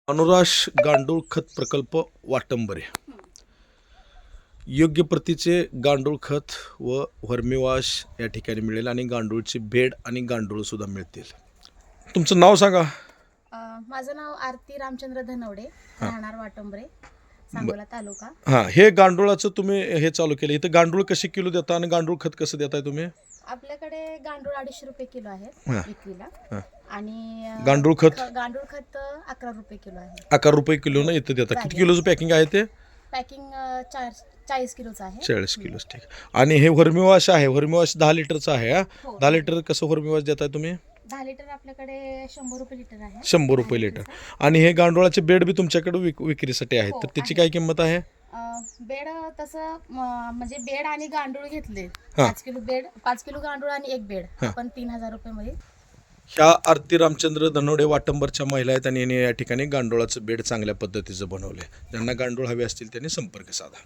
अनुराश गांडूळ खत प्रकल्प वाटंबरे योग्य प्रतीचे गांडूळ खत व वर्मीवॉश या ठिकाणी मिळेल आणि गांडूळची बेड आणि गांडूळ सुद्धा मिळतील. तुमचं नाव सांगा. माझं नाव आरती रामचंद्र धनवडे, राहणार वाटंबरे, सांगोला तालुका. हां, हे गांडूळाचं तुम्ही हे चालू केलं. इथं गांडूळ कशी किलो देता आणि गांडूळ खत कसं देताय तुम्ही? आपल्याकडे गांडूळ 250 रुपये किलो आहे विक्रीला आणि गांडूळ खत 11 रुपये किलो आहे. 11 रुपये किलोनं इथं देता. किती किलोचं पॅकिंग आहे ते? पॅकिंग 40 किलोचं आहे. 40 किलोच, ठीक. आणि हे वर्मीवॉश आहे, वर्मीवॉश 10 लिटरचं आहे. हो. 10 लिटर कसं वर्मीवॉश देताय तुम्ही? 10 लिटर आपल्याकडे 100 रुपये लिटर आहे. 100 रुपये लिटर. आणि हे गांडूळाचे बेड बी तुमच्याकडे विक्रीसाठी आहेत, हो, तर त्याची आहे. काय किंमत आहे? बेड तसं म्हणजे बेड आणि गांडूळ घेतले हा. 5 किलो बेड, 5 किलो गांडूळ आणि एक बेड आपण 3000 रुपये मध्ये. ह्या आरती रामचंद्र धनवडे वाटंबरच्या महिला आहेत आणि यांनी या ठिकाणी गांडूळाचं बेड चांगल्या पद्धतीचं बनवलं आहे. ज्यांना गांडूळ हवे असतील त्यांनी संपर्क साधा.